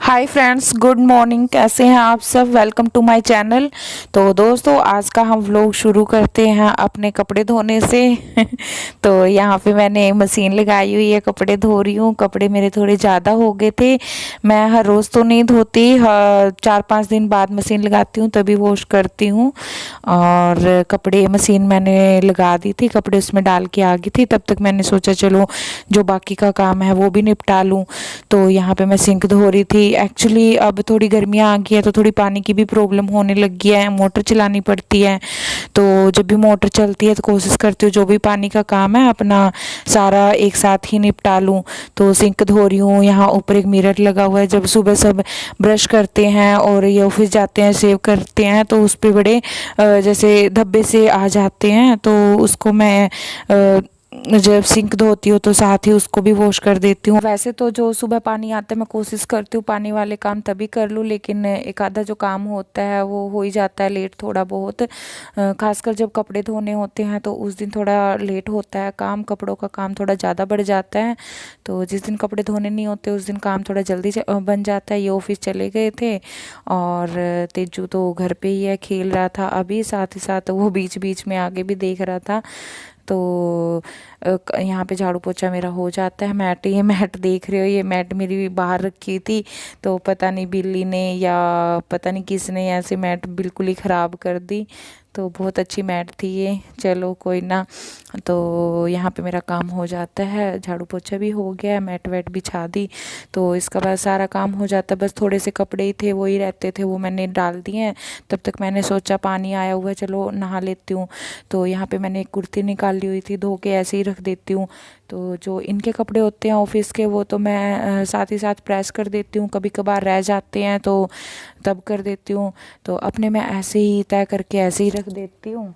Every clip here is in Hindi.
Hi friends, good morning. कैसे हैं आप सब? Welcome to my channel. तो दोस्तों, आज का हम व्लॉग शुरू करते हैं अपने कपड़े धोने से। तो यहाँ पे मैंने मशीन लगाई हुई है, कपड़े धो रही हूँ। कपड़े मेरे थोड़े ज़्यादा हो गए थे। मैं हर रोज़ तो नहीं धोती, 4-5 दिन बाद मशीन लगाती हूँ, तभी वॉश करती हूँ। और कपड़े मशीन मैंने लगा दी थी, कपड़े उसमें डाल के आ गई थी। तब तक मैंने सोचा चलो जो बाकी का काम है वो भी निपटा लूँ। तो यहाँ पे मैं सिंक धो रही थी। एक्चुअली अब थोड़ी गर्मियाँ आ गई है तो थोड़ी पानी की भी प्रॉब्लम होने लगी है, मोटर चलानी पड़ती है। तो जब भी मोटर चलती है तो कोशिश करती हूँ जो भी पानी का काम है अपना सारा एक साथ ही निपटा लूँ। तो सिंक धो रही हूँ। यहाँ ऊपर एक मिरर लगा हुआ है। जब सुबह सब ब्रश करते हैं और ये ऑफिस जाते हैं, सेव करते हैं, तो उस पर बड़े जैसे धब्बे से आ जाते हैं। तो उसको मैं जब सिंक धोती हूँ तो साथ ही उसको भी वॉश कर देती हूँ। वैसे तो जो सुबह पानी आता है मैं कोशिश करती हूँ पानी वाले काम तभी कर लूँ, लेकिन एक आधा जो काम होता है वो हो ही जाता है लेट थोड़ा बहुत। खासकर जब कपड़े धोने होते हैं तो उस दिन थोड़ा लेट होता है काम, कपड़ों का काम थोड़ा ज़्यादा बढ़ जाता है। तो जिस दिन कपड़े धोने नहीं होते उस दिन काम थोड़ा जल्दी बन जाता है। ये ऑफिस चले गए थे और तेजू तो घर पे ही है, खेल रहा था अभी, साथ ही साथ वो बीच बीच में आगे भी देख रहा था। तो यहाँ पे झाड़ू पोछा मेरा हो जाता है। ये मैट देख रहे हो, ये मैट मेरी बाहर रखी थी, तो पता नहीं बिल्ली ने या पता नहीं किसने ऐसे मैट बिल्कुल ही ख़राब कर दी। तो बहुत अच्छी मैट थी ये, चलो कोई ना। तो यहाँ पे मेरा काम हो जाता है, झाड़ू पोछा भी हो गया, मैट वैट बिछा दी। तो इसका बाद सारा काम हो जाता है। बस थोड़े से कपड़े ही थे, वही रहते थे, वो मैंने डाल दिए हैं। तब तक मैंने सोचा पानी आया हुआ है, चलो नहा लेती हूँ। तो यहाँ पे मैंने एक कुर्ती निकाल ली हुई थी, धो के ऐसे ही रख देती हूँ। तो जो इनके कपड़े होते हैं ऑफिस के वो तो मैं साथ ही साथ प्रेस कर देती हूँ, कभी कभार रह जाते हैं तो तब कर देती हूँ। तो अपने मैं ऐसे ही तय करके ऐसे ही रख देती हूँ,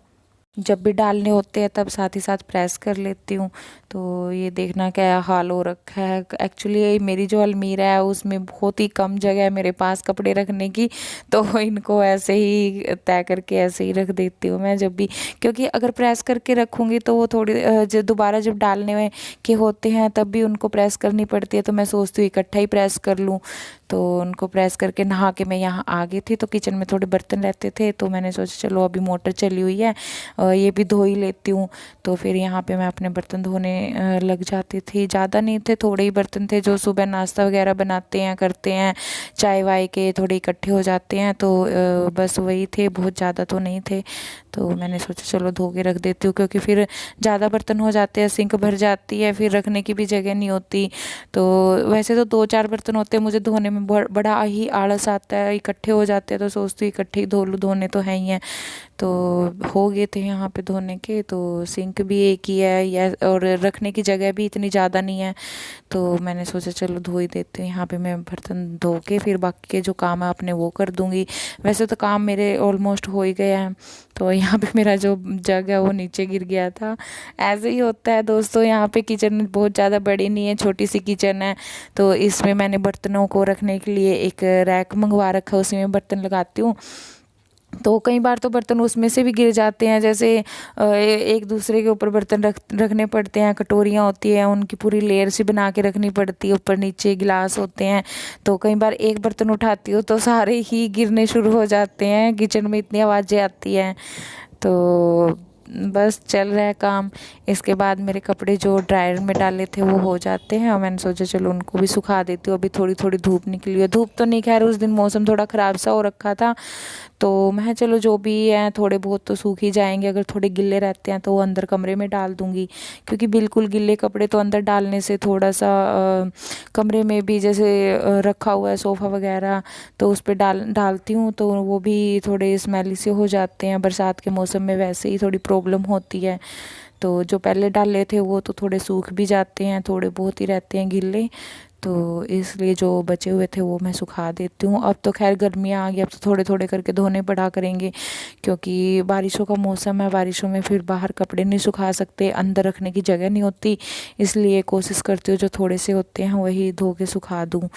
जब भी डालने होते हैं तब साथ ही साथ प्रेस कर लेती हूँ। तो ये देखना क्या हाल हो रखा है। एक्चुअली मेरी जो अलमीरा है उसमें बहुत ही कम जगह है मेरे पास कपड़े रखने की, तो इनको ऐसे ही तय करके ऐसे ही रख देती हूँ मैं जब भी। क्योंकि अगर प्रेस करके रखूँगी तो वो थोड़ी दोबारा जब डालने में के होते हैं तब भी उनको प्रेस करनी पड़ती है। तो मैं सोचती हूँ इकट्ठा ही प्रेस कर लूँ। तो उनको प्रेस करके नहा के मैं यहाँ आ गई थी, तो किचन में थोड़े बर्तन रहते थे, तो मैंने सोचा चलो अभी मोटर चली हुई है ये भी धो ही लेती हूँ। तो फिर यहाँ पे मैं अपने बर्तन धोने लग जाती थी। ज़्यादा नहीं थे, थोड़े ही बर्तन थे जो सुबह नाश्ता वगैरह बनाते हैं करते हैं, चाय वाय के थोड़े इकट्ठे हो जाते हैं। तो बस वही थे, बहुत ज़्यादा तो नहीं थे। तो मैंने सोचा चलो धो के रख देती हूँ, क्योंकि फिर ज़्यादा बर्तन हो जाते हैं, सिंक भर जाती है, फिर रखने की भी जगह नहीं होती। तो वैसे तो 2-4 बर्तन होते हैं, मुझे धोने में बड़ा ही आलस आता है। इकट्ठे हो जाते हैं तो सोचती हूँ इकट्ठे ही धो लूँ, धोने तो है ही हैं। तो हो गए थे यहाँ पे धोने के। तो सिंक भी एक ही है या और रखने की जगह भी इतनी ज़्यादा नहीं है, तो मैंने सोचा चलो धो ही देती हूँ। यहाँ पे मैं बर्तन धो के फिर बाकी के जो काम है अपने वो कर दूँगी। वैसे तो काम मेरे ऑलमोस्ट हो ही गए हैं। तो यहाँ पे मेरा जो जग है वो नीचे गिर गया था। ऐसे ही होता है दोस्तों। यहाँ पे किचन बहुत ज़्यादा बड़ी नहीं है, छोटी सी किचन है। तो इसमें मैंने बर्तनों को रखने के लिए एक रैक मंगवा रखा है, उसी में बर्तन लगाती हूँ। तो कई बार तो बर्तन उसमें से भी गिर जाते हैं, जैसे एक दूसरे के ऊपर बर्तन रखने पड़ते हैं। कटोरियाँ होती हैं उनकी पूरी लेयर सी बना के रखनी पड़ती है, ऊपर नीचे गिलास होते हैं। तो कई बार एक बर्तन उठाती हूँ तो सारे ही गिरने शुरू हो जाते हैं, किचन में इतनी आवाज़ें आती हैं। तो बस चल रहा है काम। इसके बाद मेरे कपड़े जो ड्रायर में डाले थे वो हो जाते हैं और मैंने सोचा चलो उनको भी सुखा देती हूँ। अभी थोड़ी थोड़ी धूप निकली है, धूप तो नहीं, खैर उस दिन मौसम थोड़ा ख़राब सा हो रखा था, तो मैं चलो जो भी है थोड़े बहुत तो सूख ही जाएंगे। अगर थोड़े गिल्ले रहते हैं तो वो अंदर कमरे में डाल दूँगी, क्योंकि बिल्कुल गिल्ले कपड़े तो अंदर डालने से थोड़ा सा कमरे में भी जैसे रखा हुआ है सोफ़ा वगैरह तो उस पर डालती हूँ तो वो भी थोड़े स्मेली से हो जाते हैं। बरसात के मौसम में वैसे ही थोड़ी प्रॉब्लम होती है। तो जो पहले डाले थे वो तो थोड़े सूख भी जाते हैं, थोड़े बहुत ही रहते हैं गिल्ले, तो इसलिए जो बचे हुए थे वो मैं सुखा देती हूँ। अब तो खैर गर्मियाँ आ गई, अब तो थोड़े थोड़े करके धोने पड़ा करेंगे, क्योंकि बारिशों का मौसम है। बारिशों में फिर बाहर कपड़े नहीं सुखा सकते, अंदर रखने की जगह नहीं होती, इसलिए कोशिश करती हूँ जो थोड़े से होते हैं वही धो के सुखा दूँ।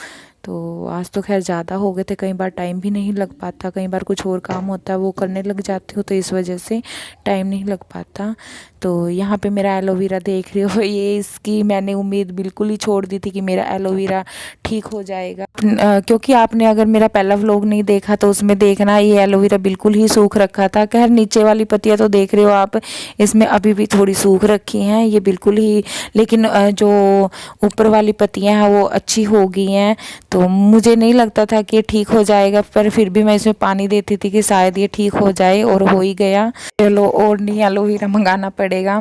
तो आज तो खैर ज़्यादा हो गए थे, कई बार टाइम भी नहीं लग पाता, कई बार कुछ और काम होता है वो करने लग जाती हूँ, तो इस वजह से टाइम नहीं लग पाता। तो यहाँ पे मेरा एलोवेरा देख रहे हो, ये इसकी मैंने उम्मीद बिल्कुल ही छोड़ दी थी कि मेरा एलोवेरा ठीक हो जाएगा। क्योंकि आपने अगर मेरा पहला व्लॉग नहीं देखा तो उसमें देखना, ये एलोवेरा बिल्कुल ही सूख रखा था। खैर नीचे वाली पत्तियाँ तो देख रहे हो आप, इसमें अभी भी थोड़ी सूख रखी हैं ये बिल्कुल ही, लेकिन जो ऊपर वाली पत्तियाँ हैं वो अच्छी हो गई हैं। तो मुझे नहीं लगता था कि ठीक हो जाएगा, पर फिर भी मैं इसमें पानी देती थी कि शायद ये ठीक हो जाए, और हो ही गया। चलो और नहीं एलोवेरा मंगाना पड़ेगा।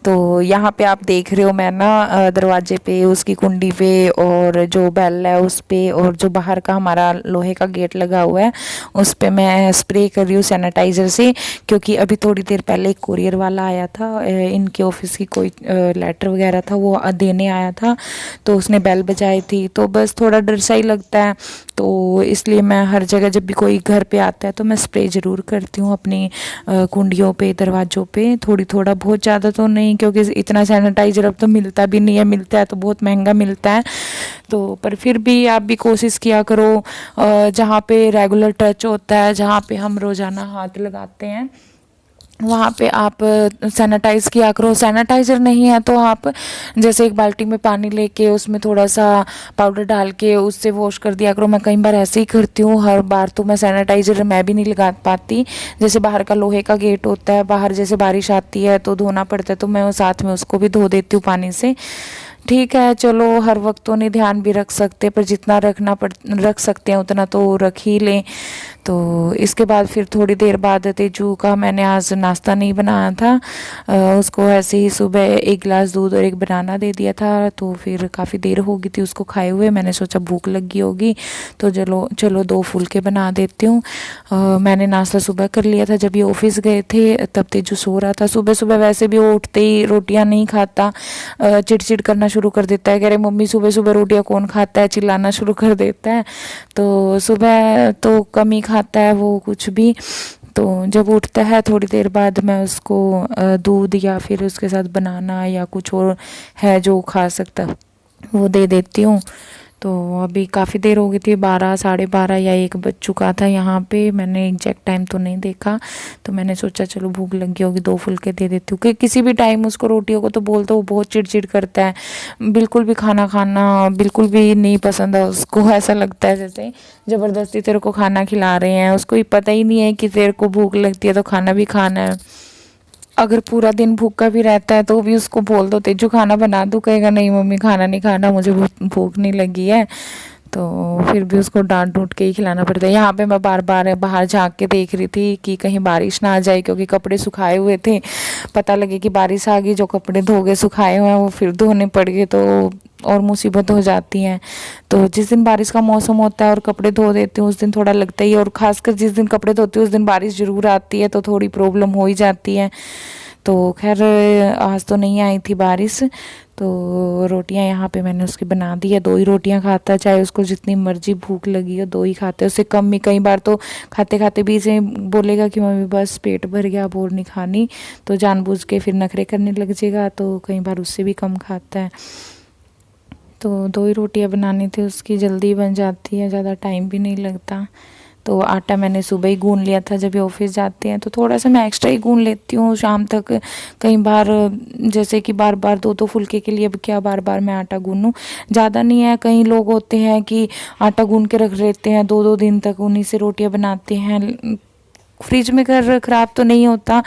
तो यहाँ पे आप देख रहे हो मैं ना दरवाजे पे, उसकी कुंडी पे, और जो बेल है उस पे, और जो बाहर का हमारा लोहे का गेट लगा हुआ है उस पे मैं स्प्रे कर रही हूँ सैनिटाइज़र से। क्योंकि अभी थोड़ी देर पहले एक कुरियर वाला आया था, इनके ऑफिस की कोई लेटर वगैरह था वो देने आया था, तो उसने बेल बजाई थी, तो बस थोड़ा डर सा ही लगता है। तो इसलिए मैं हर जगह जब भी कोई घर पे आता है तो मैं स्प्रे ज़रूर करती हूँ अपनी कुंडियों पे, दरवाज़ों पे, थोड़ा बहुत ज़्यादा तो नहीं, क्योंकि इतना सैनिटाइज़र अब तो मिलता भी नहीं है, मिलता है तो बहुत महंगा मिलता है। तो पर फिर भी आप भी कोशिश किया करो, जहाँ पे रेगुलर टच होता है, जहाँ पे हम रोज़ाना हाथ लगाते हैं वहाँ पे आप सैनिटाइज़ किया करो। सैनिटाइज़र नहीं है तो आप जैसे एक बाल्टी में पानी लेके उसमें थोड़ा सा पाउडर डाल के उससे वॉश कर दिया करो। मैं कई बार ऐसे ही करती हूँ, हर बार तो मैं सैनिटाइज़र मैं भी नहीं लगा पाती। जैसे बाहर का लोहे का गेट होता है, बाहर जैसे बारिश आती है तो धोना पड़ता है, तो मैं साथ में उसको भी धो देती हूँ पानी से। ठीक है, चलो हर वक्त तो नहीं ध्यान भी रख सकते, पर जितना रख सकते हैं उतना तो रख ही लें। तो इसके बाद फिर थोड़ी देर बाद तेजू का मैंने आज नाश्ता नहीं बनाया था, उसको ऐसे ही सुबह एक गिलास दूध और एक बनाना दे दिया था, तो फिर काफ़ी देर हो गई थी उसको खाए हुए। मैंने सोचा भूख लगी होगी तो चलो 2 फुलके बना देती हूँ। मैंने नाश्ता सुबह कर लिया था, जब ये ऑफिस गए थे तब तेजू सो रहा था। सुबह सुबह वैसे भी वो उठते ही रोटियाँ नहीं खाता, चिड़चिड़ करना शुरू कर देता है, कह रहे मम्मी सुबह सुबह रोटियाँ कौन खाता है, चिल्लाना शुरू कर देता है। तो सुबह तो कम ही खाता है वो कुछ भी। तो जब उठता है थोड़ी देर बाद मैं उसको दूध या फिर उसके साथ बनाना या कुछ और है जो खा सकता वो दे देती हूँ। तो अभी काफ़ी देर हो गई थी, 12 साढ़े 12 या 1 बज चुका था यहाँ पे। मैंने एग्जैक्ट टाइम तो नहीं देखा, तो मैंने सोचा चलो भूख लगी होगी 2 फुलके दे देती हूँ। कि किसी भी टाइम उसको रोटियों को तो बोल तो वो बहुत चिड़चिड़ करता है, बिल्कुल भी खाना खाना बिल्कुल भी नहीं पसंद है उसको। ऐसा लगता है जैसे ज़बरदस्ती तेरे को खाना खिला रहे हैं, उसको ही पता ही नहीं है कि तेरे को भूख लगती है तो खाना भी खाना है। अगर पूरा दिन भूखा भी रहता है तो भी उसको बोल दो तेजू खाना बना दूँ, कहेगा नहीं मम्मी खाना नहीं खाना, मुझे भूख नहीं लगी है। तो फिर भी उसको डांट डूट के ही खिलाना पड़ता है। यहाँ पे मैं बार बार बाहर झांक के देख रही थी कि कहीं बारिश ना आ जाए, क्योंकि कपड़े सुखाए हुए थे, पता लगे कि बारिश आ गई, जो कपड़े धो गए सुखाए हुए हैं वो फिर धोने पड़ गए तो और मुसीबत हो जाती हैं। तो जिस दिन बारिश का मौसम होता है और कपड़े धो देती हूँ उस दिन थोड़ा लगता ही है, और ख़ासकर जिस दिन कपड़े धोती हूँ उस दिन बारिश ज़रूर आती है, तो थोड़ी प्रॉब्लम हो ही जाती है। तो खैर आज तो नहीं आई थी बारिश। तो रोटियां यहाँ पे मैंने उसकी बना दी है, 2 ही रोटियां खाता है, चाहे उसको जितनी मर्जी भूख लगी हो 2 ही खाते हैं, उससे कम ही। कई बार तो खाते खाते भी इसे बोलेगा कि मम्मी बस पेट भर गया अब और नहीं खानी, तो जानबूझ के फिर नखरे करने लग जाएगा, तो कई बार उससे भी कम खाता है। तो 2 ही रोटियां बनानी थी उसकी, जल्दी बन जाती है, ज़्यादा टाइम भी नहीं लगता। तो आटा मैंने सुबह ही गूंद लिया था, जब ये ऑफिस जाते हैं तो थोड़ा सा मैं एक्स्ट्रा ही गूंद लेती हूँ शाम तक। कई बार जैसे कि बार बार 2 फुलके के लिए अब क्या बार बार मैं आटा गूंदूँ, ज़्यादा नहीं है। कई लोग होते हैं कि आटा गूंद के रख लेते हैं 2-2 दिन तक, उन्हीं से रोटियां बनाते हैं। फ्रिज में कर ख़राब तो नहीं होता,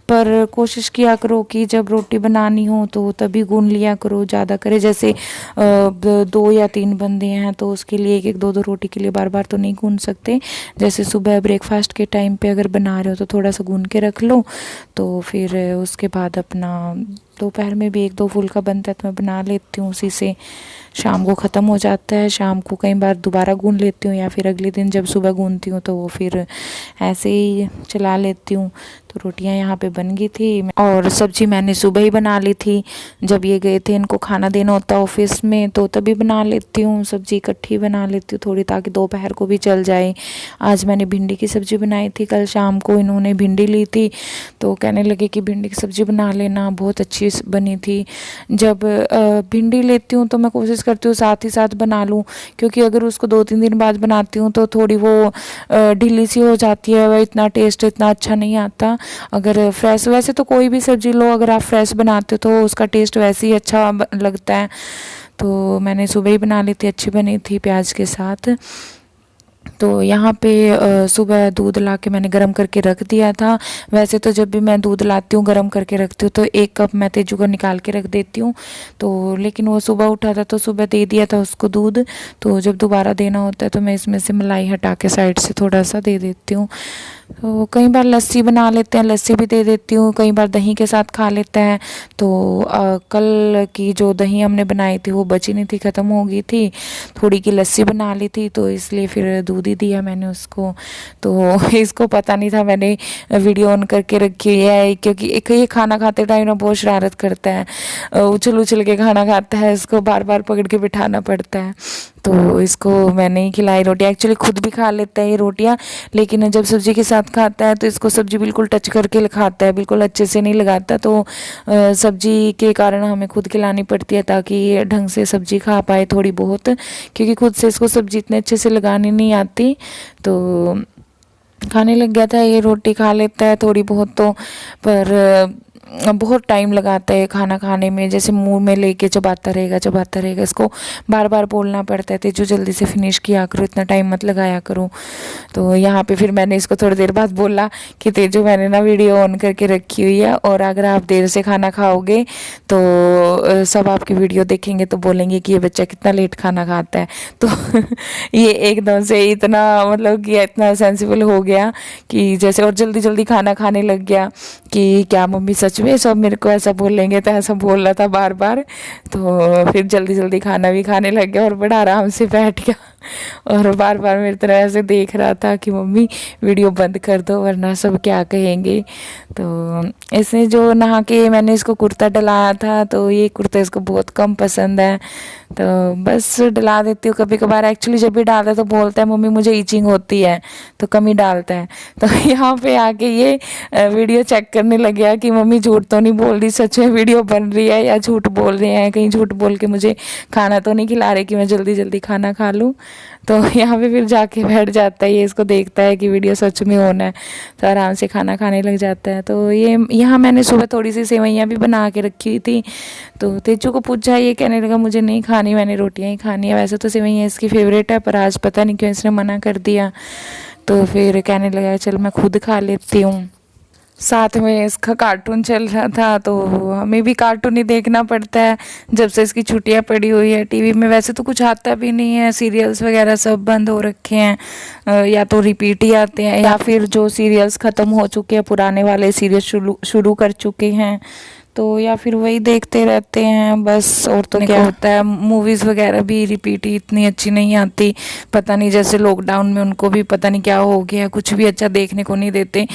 पर कोशिश किया करो कि जब रोटी बनानी हो तो तभी गूंद लिया करो, ज़्यादा करे। जैसे 2 या 3 बंदे हैं तो उसके लिए 1-1 2-2 रोटी के लिए बार बार तो नहीं गूंद सकते। जैसे सुबह ब्रेकफास्ट के टाइम पे अगर बना रहे हो तो थोड़ा सा गूंद के रख लो, तो फिर उसके बाद अपना दोपहर में भी 1-2 फुल्का बनता है तो मैं बना लेती हूँ उसी से, शाम को ख़त्म हो जाता है। शाम को कई बार दोबारा गूंद लेती हूँ, या फिर अगले दिन जब सुबह गूंदती हूँ तो वो फिर ऐसे ही चला लेती हूँ। तो रोटियां यहाँ पे बन गई थी और सब्जी मैंने सुबह ही बना ली थी। जब ये गए थे इनको खाना देना होता है ऑफिस में तो तभी बना लेती हूँ, सब्जी इकट्ठी बना लेती हूँ थोड़ी, ताकि दोपहर को भी चल जाए। आज मैंने भिंडी की सब्ज़ी बनाई थी, कल शाम को इन्होंने भिंडी ली थी तो कहने लगे कि भिंडी की सब्ज़ी बना लेना, बहुत अच्छी बनी थी। जब भिंडी लेती हूँ तो मैं कोशिश करती हूँ साथ ही साथ बना लूँ, क्योंकि अगर उसको 2-3 दिन बाद बनाती हूँ तो थोड़ी वो ढीली सी हो जाती है, वह इतना टेस्ट इतना अच्छा नहीं आता। अगर फ्रेश, वैसे तो कोई भी सब्ज़ी लो अगर आप फ्रेश बनाते हो तो उसका टेस्ट वैसे ही अच्छा लगता है। तो मैंने सुबह ही बना ली थी, अच्छी बनी थी प्याज के साथ। तो यहाँ पे सुबह दूध ला के मैंने गरम करके रख दिया था। वैसे तो जब भी मैं दूध लाती हूँ गरम करके रखती हूँ तो 1 कप मैं तेजू को निकाल के रख देती हूँ। तो लेकिन वो सुबह उठा था तो सुबह दे दिया था उसको दूध, तो जब दोबारा देना होता है तो मैं इसमें से मलाई हटा के साइड से थोड़ा सा दे देती हूँ। तो कई बार लस्सी बना लेते हैं, लस्सी भी दे देती हूँ, कई बार दही के साथ खा लेते हैं। तो कल की जो दही हमने बनाई थी वो बची नहीं थी, ख़त्म हो गई थी, थोड़ी की लस्सी बना ली थी तो इसलिए फिर दूध ही दिया मैंने उसको। तो इसको पता नहीं था मैंने वीडियो ऑन करके रखी है, क्योंकि एक ये खाना खाते टाइम ना बहुत शरारत करता है, उछल उछल के खाना खाता है, इसको बार बार पकड़ के बिठाना पड़ता है। तो इसको मैंने ही खिलाई रोटी, एक्चुअली खुद भी खा लेता है ये रोटियां, लेकिन जब सब्जी के साथ खाता है तो इसको सब्जी बिल्कुल टच करके खाता है, बिल्कुल अच्छे से नहीं लगाता। तो सब्जी के कारण हमें खुद खिलानी पड़ती है ताकि ढंग से सब्जी खा पाए थोड़ी बहुत, क्योंकि खुद से इसको सब्जी इतने अच्छे से लगानी नहीं आती। तो खाने लग गया था, ये रोटी खा लेता है थोड़ी बहुत तो, पर बहुत टाइम लगाता है खाना खाने में, जैसे मुंह में लेके चबाता रहेगा। इसको बार बार बोलना पड़ता है तेजू जल्दी से फिनिश किया करो, इतना टाइम मत लगाया करो। तो यहाँ पे फिर मैंने इसको थोड़ी देर बाद बोला कि तेजू मैंने ना वीडियो ऑन करके रखी हुई है और अगर आप देर से खाना खाओगे तो सब आपकी वीडियो देखेंगे तो बोलेंगे कि ये बच्चा कितना लेट खाना खाता है। तो ये एकदम से इतना मतलब कि इतना सेंसिबल हो गया कि जैसे, और जल्दी जल्दी खाना खाने लग गया कि क्या मम्मी सच में सब मेरे को ऐसा बोलेंगे, तो ऐसा बोल रहा था बार बार। तो फिर जल्दी जल्दी खाना भी खाने लग गया और बड़ा आराम से बैठ गया और बार बार मेरी तरह ऐसे देख रहा था कि मम्मी वीडियो बंद कर दो वरना सब क्या कहेंगे। तो इसने जो नहा के मैंने इसको कुर्ता डलाया था तो ये कुर्ता इसको बहुत कम पसंद है, तो बस डला देती हूँ कभी कभार। एक्चुअली जब भी डालता है तो बोलता है मम्मी मुझे ईचिंग होती है, तो कम ही डालता है। तो यहाँ पे आके ये वीडियो चेक करने लग गया कि मम्मी झूठ तो नहीं बोल रही, सच में वीडियो बन रही है या झूठ बोल रहे हैं, कहीं झूठ बोल के मुझे खाना तो नहीं खिला रहे कि मैं जल्दी जल्दी खाना खा लूँ। तो यहाँ पे फिर जाके बैठ जाता है, ये इसको देखता है कि वीडियो सच में होना है तो आराम से खाना खाने लग जाता है। तो ये यहाँ मैंने सुबह थोड़ी सी सेवइयाँ भी बना के रखी हुई थी, तो तेजू को पूछा, ये कहने लगा मुझे नहीं खानी, मैंने रोटियाँ ही खानी है। वैसे तो सेवइयाँ इसकी फेवरेट है पर आज पता नहीं क्यों इसने मना कर दिया, तो फिर कहने लगा चल मैं खुद खा लेती हूँ। साथ में इसका कार्टून चल रहा था तो हमें भी कार्टून ही देखना पड़ता है जब से इसकी छुट्टियां पड़ी हुई है। टीवी में वैसे तो कुछ आता भी नहीं है, सीरियल्स वगैरह सब बंद हो रखे हैं, या तो रिपीट ही आते हैं या फिर जो सीरियल्स ख़त्म हो चुके हैं पुराने वाले सीरियल शुरू कर चुके हैं तो या फिर वही देखते रहते हैं बस। और तो क्या होता है, मूवीज़ वगैरह भी रिपीट ही इतनी अच्छी नहीं आती, पता नहीं जैसे लॉकडाउन में उनको भी पता नहीं क्या हो गया, कुछ भी अच्छा देखने को नहीं देते।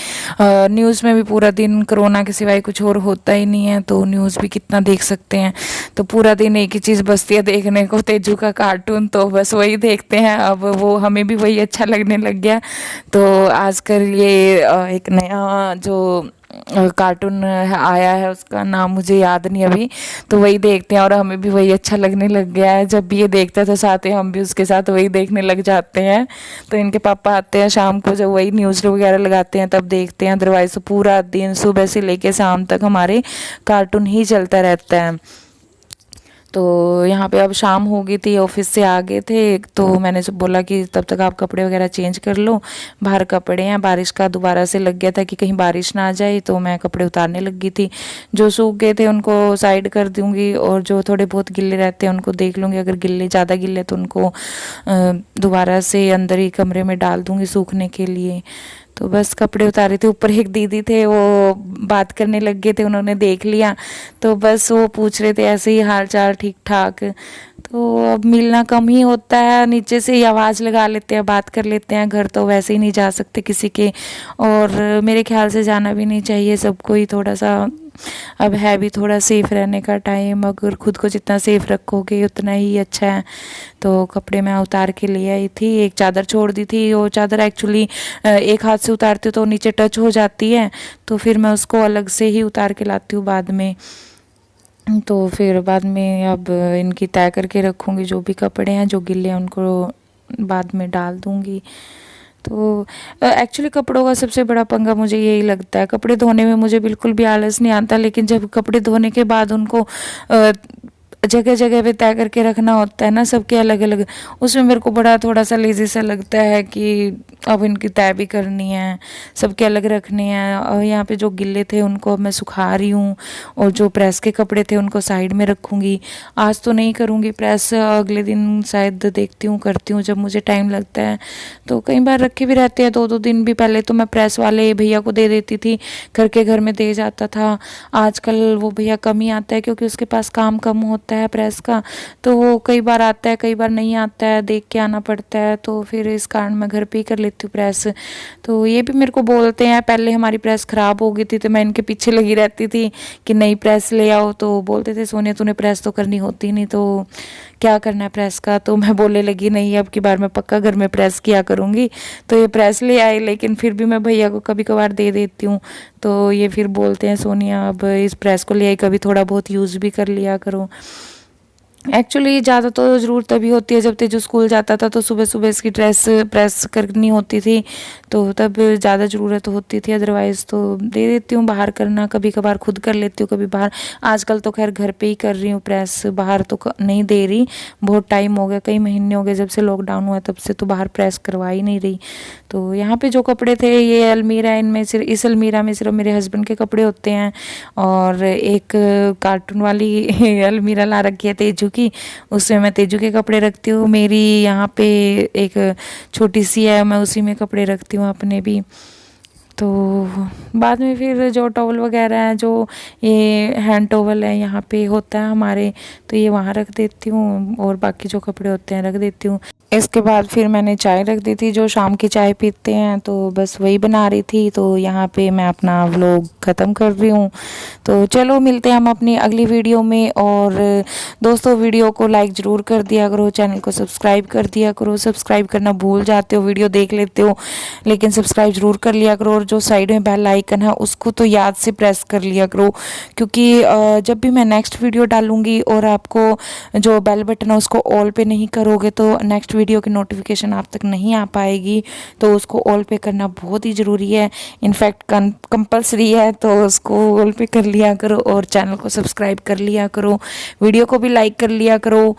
न्यूज़ में भी पूरा दिन कोरोना के सिवाय कुछ और होता ही नहीं है, तो न्यूज़ भी कितना देख सकते हैं। तो पूरा दिन एक ही चीज़ बचती है देखने को, तेजू का कार्टून, तो बस वही देखते हैं। अब वो हमें भी वही अच्छा लगने लग गया। तो आजकल ये एक नया जो कार्टून आया है उसका नाम मुझे याद नहीं अभी, तो वही देखते हैं और हमें भी वही अच्छा लगने लग गया है। जब भी ये देखता है तो साथ ही हम भी उसके साथ वही देखने लग जाते हैं। तो इनके पापा आते हैं शाम को, जब वही न्यूज़ वगैरह लगाते हैं तब देखते हैं, अदरवाइज तो पूरा दिन सुबह से लेके शाम तक हमारे कार्टून ही चलता रहता है। तो यहाँ पे अब शाम हो गई थी, ऑफिस से आ गए थे, तो मैंने जब बोला कि तब तक आप कपड़े वगैरह चेंज कर लो, बाहर कपड़े हैं, बारिश का दोबारा से लग गया था कि कहीं बारिश ना आ जाए, तो मैं कपड़े उतारने लग गई थी। जो सूख गए थे उनको साइड कर दूँगी और जो थोड़े बहुत गिल्ले रहते हैं उनको देख लूँगी, अगर ज़्यादा गिल्ले तो उनको दोबारा से अंदर ही कमरे में डाल दूँगी सूखने के लिए। तो बस कपड़े उतारे थे। ऊपर एक दीदी थे, वो बात करने लग गए थे, उन्होंने देख लिया तो बस वो पूछ रहे थे ऐसे ही हाल चाल ठीक ठाक। तो अब मिलना कम ही होता है, नीचे से ही आवाज़ लगा लेते हैं, बात कर लेते हैं। घर तो वैसे ही नहीं जा सकते किसी के, और मेरे ख्याल से जाना भी नहीं चाहिए सबको ही। थोड़ा सा अब है भी थोड़ा सेफ़ रहने का टाइम, अगर खुद को जितना सेफ़ रखोगे उतना ही अच्छा है। तो कपड़े मैं उतार के ले आई थी। एक चादर छोड़ दी थी, वो चादर एक्चुअली एक हाथ से उतारती हूँ तो नीचे टच हो जाती है, तो फिर मैं उसको अलग से ही उतार के लाती हूँ बाद में। तो फिर बाद में अब इनकी तय करके रखूँगी, जो भी कपड़े हैं जो गिले हैं उनको बाद में डाल दूँगी। तो एक्चुअली कपड़ों का सबसे बड़ा पंगा मुझे यही लगता है, कपड़े धोने में मुझे बिल्कुल भी आलस नहीं आता, लेकिन जब कपड़े धोने के बाद उनको जगह जगह पे तय करके रखना होता है ना, सबके अलग अलग, उसमें मेरे को बड़ा थोड़ा सा लेजी सा लगता है कि अब इनकी तय भी करनी है, सबके अलग रखने हैं। और यहाँ पे जो गिल्ले थे उनको अब मैं सुखा रही हूँ, और जो प्रेस के कपड़े थे उनको साइड में रखूँगी। आज तो नहीं करूँगी प्रेस, अगले दिन शायद देखती हूँ, करती हूँ जब मुझे टाइम लगता है। तो कई बार रखे भी रहते हैं 2-2 दिन भी। पहले तो मैं प्रेस वाले भैया को दे देती थी, करके घर में दे जाता था। आजकल वो भैया कम ही आता है, क्योंकि उसके पास काम कम होता है प्रेस का, तो वो कई बार आता है कई बार नहीं आता है, देख के आना पड़ता है। तो फिर इस कारण मैं घर पे ही कर लेती हूँ प्रेस। तो ये भी मेरे को बोलते हैं, पहले हमारी प्रेस ख़राब हो गई थी तो मैं इनके पीछे लगी रहती थी कि नई प्रेस ले आओ, तो बोलते थे सोनिया तूने प्रेस तो करनी होती नहीं, तो क्या करना है प्रेस का। तो मैं बोलने लगी नहीं, अब की बार मैं पक्का घर में प्रेस किया करूँगी। तो ये प्रेस ले आए, लेकिन फिर भी मैं भैया को कभी कभार दे देती हूँ। तो ये फिर बोलते हैं सोनिया अब इस प्रेस को ले आई, कभी थोड़ा बहुत यूज़ भी कर लिया करो। एक्चुअली ज़्यादा तो ज़रूरत तभी होती है जब तेजू स्कूल जाता था, तो सुबह सुबह इसकी ड्रेस प्रेस करनी होती थी, तो तब ज़्यादा ज़रूरत होती थी। अदरवाइज़ तो दे देती हूँ बाहर करना, कभी कभार खुद कर लेती हूँ, कभी बाहर। आजकल तो खैर घर पे ही कर रही हूँ प्रेस, बाहर तो नहीं दे रही। बहुत टाइम हो गया, कई महीने हो गए जब से लॉकडाउन हुआ, तब से तो बाहर प्रेस करवा ही नहीं रही। तो यहाँ पे जो कपड़े थे, ये अलमीरा, इनमें सिर्फ इस अलमीरा में सिर्फ मेरे हस्बैंड के कपड़े होते हैं, और एक कार्टून वाली अलमीरा ला रखी है तेजू की, उसमें मैं तेजू के कपड़े रखती हूँ। मेरी यहाँ पे एक छोटी सी है, मैं उसी में कपड़े रखती हूँ अपने भी। तो बाद में फिर जो टॉवल वगैरह हैं, जो ये हैंड टॉवल है यहाँ पे होता है हमारे, तो ये वहाँ रख देती हूँ, और बाकी जो कपड़े होते हैं रख देती हूँ। इसके बाद फिर मैंने चाय रख दी थी, जो शाम की चाय पीते हैं, तो बस वही बना रही थी। तो यहाँ पे मैं अपना व्लॉग ख़त्म कर रही हूँ। तो चलो मिलते हैं हम अपनी अगली वीडियो में। और दोस्तों वीडियो को लाइक ज़रूर कर दिया करो, चैनल को सब्सक्राइब कर दिया करो। सब्सक्राइब करना भूल जाते हो, वीडियो देख लेते हो, लेकिन सब्सक्राइब ज़रूर कर लिया करो। और जो साइड में बेल आइकन है उसको तो याद से प्रेस कर लिया करो, क्योंकि जब भी मैं नेक्स्ट वीडियो डालूँगी और आपको जो बेल बटन है उसको ऑल पे नहीं करोगे, तो नेक्स्ट वीडियो की नोटिफिकेशन आप तक नहीं आ पाएगी। तो उसको ऑल पे करना बहुत ही ज़रूरी है, इनफैक्ट कंपलसरी है। तो उसको ऑल पे कर लिया करो, और चैनल को सब्सक्राइब कर लिया करो, वीडियो को भी लाइक कर लिया करो।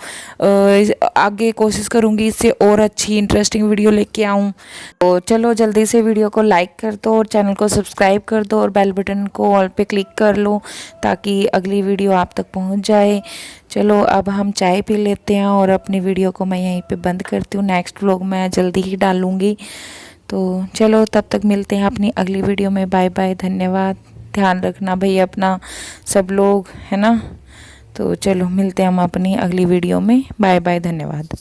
आगे कोशिश करूँगी इससे और अच्छी इंटरेस्टिंग वीडियो लेके आऊँ। तो चलो जल्दी से वीडियो को लाइक कर दो, और चैनल को सब्सक्राइब कर दो, और बेल बटन को ऑल पे क्लिक कर लो, ताकि अगली वीडियो आप तक पहुँच जाए। चलो अब हम चाय पी लेते हैं, और अपनी वीडियो को मैं यहीं पे बंद करती हूँ। नेक्स्ट व्लॉग मैं जल्दी ही डालूँगी। तो चलो तब तक मिलते हैं अपनी अगली वीडियो में। बाय बाय, धन्यवाद, ध्यान रखना भैया अपना सब लोग, है ना। तो चलो मिलते हैं हम अपनी अगली वीडियो में। बाय बाय, धन्यवाद।